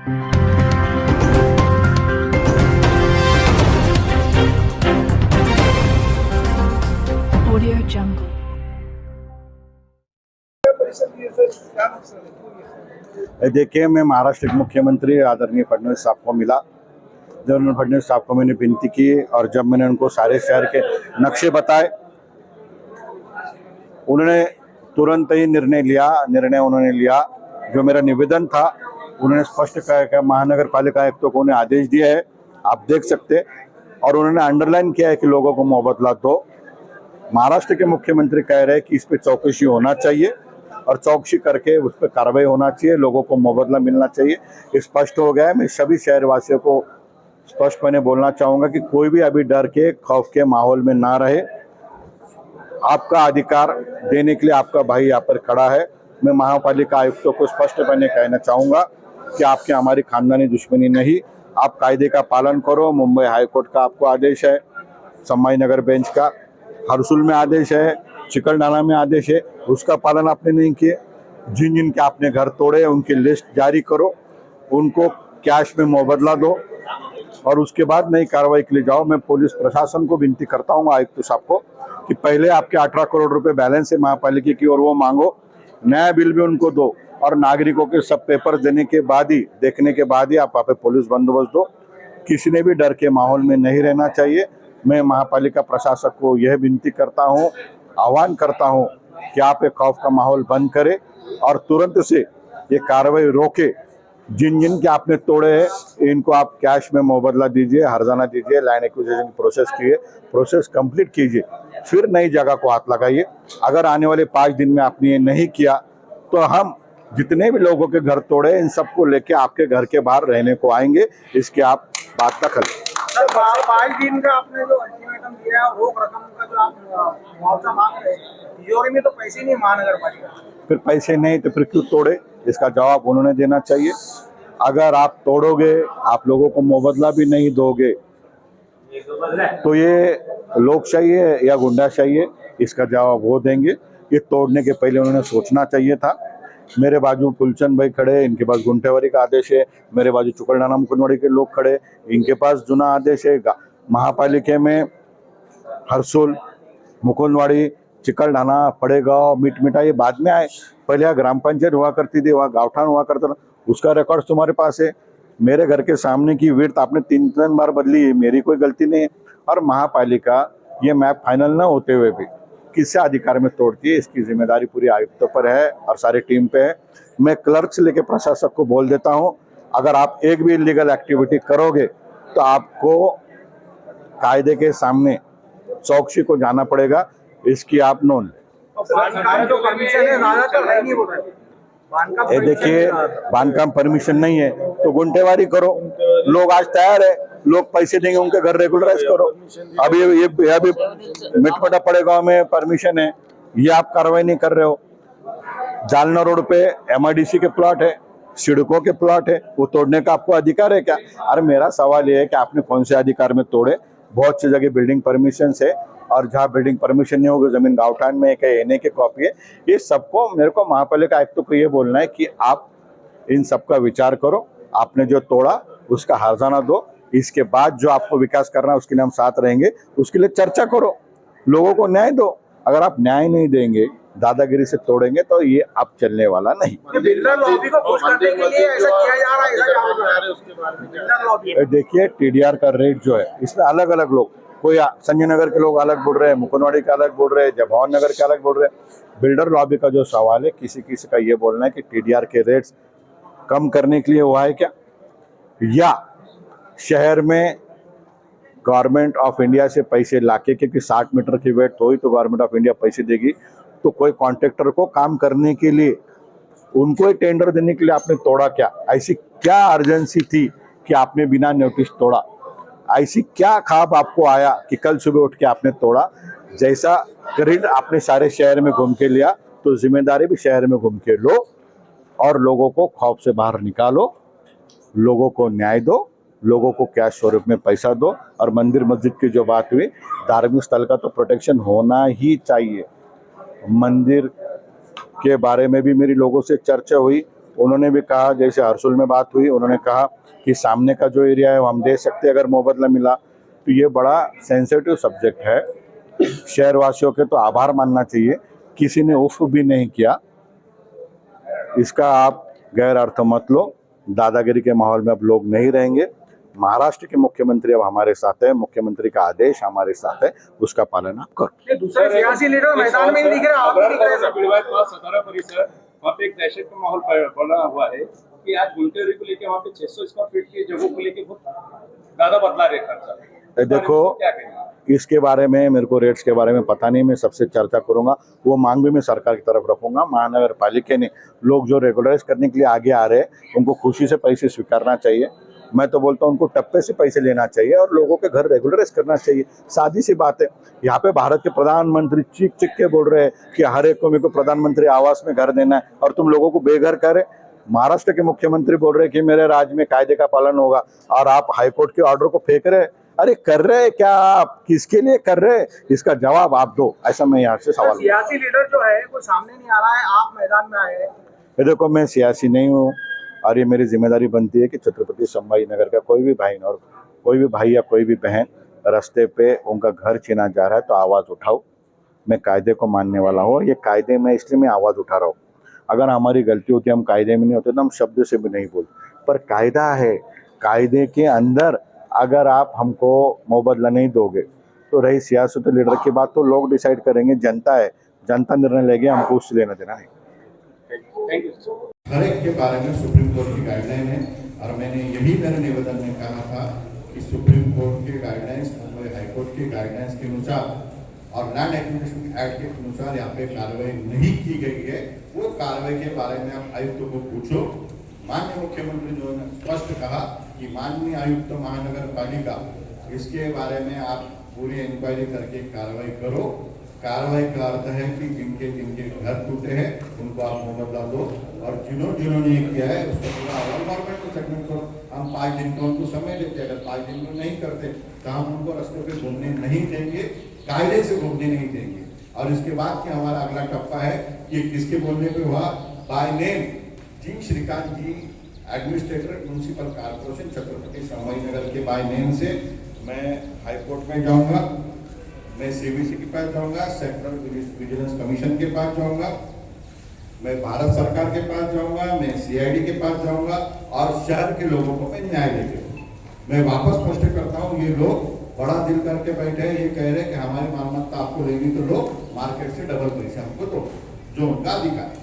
Audio Jungle. देखिए, मैं महाराष्ट्र के मुख्यमंत्री आदरणीय फडणवीस साहब को मिला। देवेंद्र फडणवीस साहब को मैंने विनती की और जब मैंने उनको सारे शहर के नक्शे बताए, उन्होंने तुरंत ही निर्णय उन्होंने लिया। जो मेरा निवेदन था उन्होंने स्पष्ट कहा कि महानगर पालिका आयुक्तों को उन्हें आदेश दिया है, आप देख सकते, और उन्होंने अंडरलाइन किया है कि लोगों को मुआवजा दो। महाराष्ट्र के मुख्यमंत्री कह रहे हैं कि इस पे चौकसी होना चाहिए और चौकसी करके उस पर कार्रवाई होना चाहिए, लोगों को मुआवजा मिलना चाहिए। स्पष्ट हो गया है। मैं सभी शहरवासियों को स्पष्टपणे बोलना चाहूँगा कि कोई भी अभी डर के खौफ के माहौल में ना रहे। आपका अधिकार देने के लिए आपका भाई यहाँ पर खड़ा है। मैं महापालिका आयुक्तों को स्पष्टपणे कहना चाहूँगा कि आपके हमारी खानदानी दुश्मनी नहीं, आप कायदे का पालन करो। मुंबई हाईकोर्ट का आपको आदेश है, संभाजीनगर बेंच का हरसुल में आदेश है, चिकलठाना में आदेश है, उसका पालन आपने नहीं किए। जिन जिन के आपने घर तोड़े उनकी लिस्ट जारी करो, उनको कैश में मुआवजा दो और उसके बाद नई कार्रवाई के लिए जाओ। मैं पुलिस प्रशासन को विनती करता हूँ, आयुक्त साहब को, कि पहले आपके 18 करोड़ रुपए बैलेंस है महापालिका की और वो मांगो, नया बिल भी उनको दो और नागरिकों के सब पेपर देखने के बाद ही आप वहाँ पे पुलिस बंदोबस्त दो। किसी ने भी डर के माहौल में नहीं रहना चाहिए। मैं महापालिका प्रशासक को यह विनती करता हूँ, आह्वान करता हूँ कि आप एक खौफ का माहौल बंद करें और तुरंत से ये कार्रवाई रोके। जिन जिन के आपने तोड़े हैं इनको आप कैश में मुआवजा दीजिए, हर्जाना दीजिए, लैंड एक्विजिशन की प्रोसेस कंप्लीट कीजिए, फिर नई जगह को हाथ लगाइए। अगर आने वाले 5 दिन में आपने ये नहीं किया तो हम जितने भी लोगों के घर तोड़े इन सबको लेके आपके घर के बाहर रहने को आएंगे। इसकी आप बात का खल। 5 दिन का आपने जो अल्टीमेटम दिया है, रोक रकम का जो आप मुआवजा मांग रहे हैं, तिजोरी में तो पैसे नहीं महानगर पालिका, फिर पैसे नहीं तो फिर क्यों तोड़े, इसका जवाब उन्होंने देना चाहिए। अगर आप तोड़ोगे, आप लोगों को मुआवजा भी नहीं दोगे तो ये लोकशाही है या गुंडाशाही है, इसका जवाब वो देंगे। ये तोड़ने के पहले उन्होंने सोचना चाहिए था। मेरे बाजू फुलचंद भाई खड़े, इनके पास गुंठेवारी का आदेश है। मेरे बाजू चिकलठाना मुकुंदवाड़ी के लोग खड़े, इनके पास जुना आदेश है। महापालिका में हरसुल, मुकुंदवाड़ी, चिकलठाना, पड़ेगांव, मिटमिटा ये बाद में आए। पहले यहाँ ग्राम पंचायत हुआ करती थी, वहाँ गाँवठान हुआ करता था, उसका रिकॉर्ड तुम्हारे पास है। मेरे घर के सामने की विड्थ आपने 3 बार बदली है, मेरी कोई गलती नहीं है। और महापालिका ये मैप फाइनल ना होते हुए भी किससे अधिकार में तोड़ती है, इसकी जिम्मेदारी पूरी आयुक्तों पर है और सारी टीम पे है। मैं क्लर्क से लेकर प्रशासक को बोल देता हूँ, अगर आप एक भी इलीगल एक्टिविटी करोगे तो आपको कायदे के सामने चौकसी को जाना पड़ेगा, इसकी आप नोंद लें। ये देखिए, बांधकाम परमिशन नहीं है तो गुंठेवारी करो। लोग आज तैयार है, लोग पैसे देंगे, उनके घर रेगुलराइज करो। अभी ये अभी मिटपटा पड़ेगांव में परमिशन है, ये आप कार्रवाई नहीं कर रहे हो। जालना रोड पे MIDC के प्लॉट है, सिडको के प्लॉट है, वो तोड़ने का आपको अधिकार है क्या? अरे मेरा सवाल ये है कि आपने कौन से अधिकार में तोड़े? बहुत सी जगह बिल्डिंग परमिशन है और जहाँ बिल्डिंग परमिशन नहीं होगी जमीन गाँवठान में एक एनए की कॉपी है। ये सबको मेरे को महापालिका आयुक्त को ये बोलना है कि आप इन सबका विचार करो, आपने जो तोड़ा उसका हर्जाना दो, इसके बाद जो आपको विकास करना है उसके लिए हम साथ रहेंगे, उसके लिए चर्चा करो, लोगों को न्याय दो। अगर आप न्याय नहीं देंगे, दादागिरी से तोड़ेंगे तो ये अब चलने वाला नहीं। देखिए, TDR का रेट जो है इसमें अलग अलग लोग, कोई संजय नगर के लोग अलग बोल रहे हैं, मुकुंदवाड़ी के अलग बोल रहे हैं, जवाहर नगर के अलग बोल रहे हैं। बिल्डर लॉबी का जो सवाल है, किसी किसी का ये बोलना है कि TDR के रेट्स कम करने के लिए हुआ है क्या, या शहर में गवर्नमेंट ऑफ इंडिया से पैसे लाके, क्योंकि 60 मीटर की वेट हो ही तो गवर्नमेंट ऑफ इंडिया पैसे देगी, तो कोई कॉन्ट्रैक्टर को काम करने के लिए उनको एक टेंडर देने के लिए आपने तोड़ा क्या? ऐसी क्या अर्जेंसी थी कि आपने बिना नोटिस तोड़ा? ऐसी क्या ख्वाब आपको आया कि कल सुबह उठ के आपने तोड़ा? जैसा ग्रिड आपने सारे शहर में घूम के लिया, तो जिम्मेदारी भी शहर में घूम के लो और लोगों को खौफ से बाहर निकालो, लोगों को न्याय दो, लोगों को कैश स्वरूप में पैसा दो। और मंदिर मस्जिद की जो बात हुई, धार्मिक स्थल का तो प्रोटेक्शन होना ही चाहिए। मंदिर के बारे में भी मेरी लोगों से चर्चा हुई, उन्होंने भी कहा, जैसे हरसुल में बात हुई, उन्होंने कहा कि सामने का जो एरिया है वो हम दे सकते हैं अगर मुबदला मिला। तो ये बड़ा सेंसिटिव सब्जेक्ट है, शहरवासियों के तो आभार मानना चाहिए, किसी ने उफ भी नहीं किया। इसका आप गैर अर्थ मत लो, दादागिरी के माहौल में अब लोग नहीं रहेंगे। महाराष्ट्र के मुख्यमंत्री अब हमारे साथ है, मुख्यमंत्री का आदेश हमारे साथ है, उसका पालन आप करो। ये दूसरे सियासी लीडर मैदान में नहीं दिख रहे, आप भी दिख रहे हैं। सतारा परिसर वहाँ पे एक दहशत का माहौल बना हुआ है कि आज गुंटेरी को लेके वहाँ पे 600 स्क्वायर फीट की जगहों को लेके बहुत ज्यादा बदला रहे खर्चा। देखो, क्या कहेंगे? इसके बारे में मेरे को रेट्स के बारे में पता नहीं, मैं सबसे चर्चा करूंगा, वो मांग भी मैं सरकार की तरफ रखूंगा। महानगर पालिका ने लोग जो रेगुलराइज करने के लिए आगे आ रहे हैं उनको खुशी से पैसे स्वीकारना चाहिए। मैं तो बोलता हूँ उनको टप्पे से पैसे लेना चाहिए और लोगों के घर रेगुलराइज करना चाहिए। सादी सी बात है। यहाँ पे भारत के प्रधानमंत्री चीख चीख के बोल रहे हैं कि हर एक को मेरे को प्रधानमंत्री आवास में घर देना है और तुम लोगों को बेघर करे। महाराष्ट्र के मुख्यमंत्री बोल रहे हैं कि मेरे राज्य में कायदे का पालन होगा और आप हाईकोर्ट के ऑर्डर को फेंक रहे हैं। अरे कर रहे क्या आप, किसके लिए कर रहे, इसका जवाब आप दो, ऐसा मैं यहाँ से सवाल। सियासी लीडर जो है वो सामने नहीं आ रहा है, आप मैदान में आए हैं। ये देखो, मैं सियासी नहीं हूँ और ये मेरी जिम्मेदारी बनती है कि छत्रपति संभाजी नगर का कोई भी भाई और कोई भी भाई या कोई भी बहन रास्ते पे उनका घर छीना जा रहा है तो आवाज़ उठाओ। मैं कायदे को मानने वाला हूँ, ये कायदे में इसलिए मैं आवाज़ उठा रहा हूँ। अगर हमारी गलती होती, हम कायदे में नहीं होते तो हम शब्द से भी नहीं बोलते, पर कायदा है, कायदे के अंदर अगर आप हमको मुबदला नहीं दोगे तो रही सियासत लीडर की बात तो लोग डिसाइड करेंगे, जनता है, जनता निर्णय लेगी, हमको उससे लेना देना नहीं। हर एक के बारे में सुप्रीम कोर्ट की गाइडलाइन है और मैंने यही मेरे निवेदन में कहा था कि सुप्रीम कोर्ट के गाइडलाइंस, मुंबई हाईकोर्ट के गाइडलाइंस के अनुसार और लैंड एक्विजिशन एक्ट के अनुसार यहाँ पे कार्रवाई नहीं की गई है। वो कार्रवाई के बारे में आप आयुक्त को पूछो। माननीय मुख्यमंत्री जो ने स्पष्ट कहा कि माननीय आयुक्त महानगर पालिका इसके बारे में आप पूरी इंक्वायरी करके कार्रवाई करो। कार्रवाई का अर्थ है कि जिनके जिनके घर टूटे हैं उनको आप मुआवजा दो और जिन्होंने ये किया है उसका पूरा गवर्नमेंट को सेटलमेंट करो। हम 5 दिन का उनको समय देते, अगर 5 दिन में नहीं करते तो हम उनको रास्तों पे घूमने नहीं देंगे, कायदे से घूमने नहीं देंगे। और इसके बाद क्या हमारा अगला टप्पा है कि किसके बोलने पे हुआ, बाय नेम जी Shrikant ji, administrator municipal corporation Chhatrapati Sambhaji Nagar के बाय नेम से मैं हाईकोर्ट में जाऊंगा, मैं सीबीसी के पास जाऊंगा, सेंट्रल विजिलेंस कमीशन के पास जाऊंगा, मैं भारत सरकार के पास जाऊंगा, मैं सीआईडी के पास जाऊंगा और शहर के लोगों को मैं न्याय देते। मैं वापस स्पष्ट करता हूं, ये लोग बड़ा दिल करके बैठे हैं, ये कह रहे हैं कि हमारी मालमत्ता आपको लेनी तो लो, मार्केट से डबल पैसे हमको दो, जो उनका अधिकार है।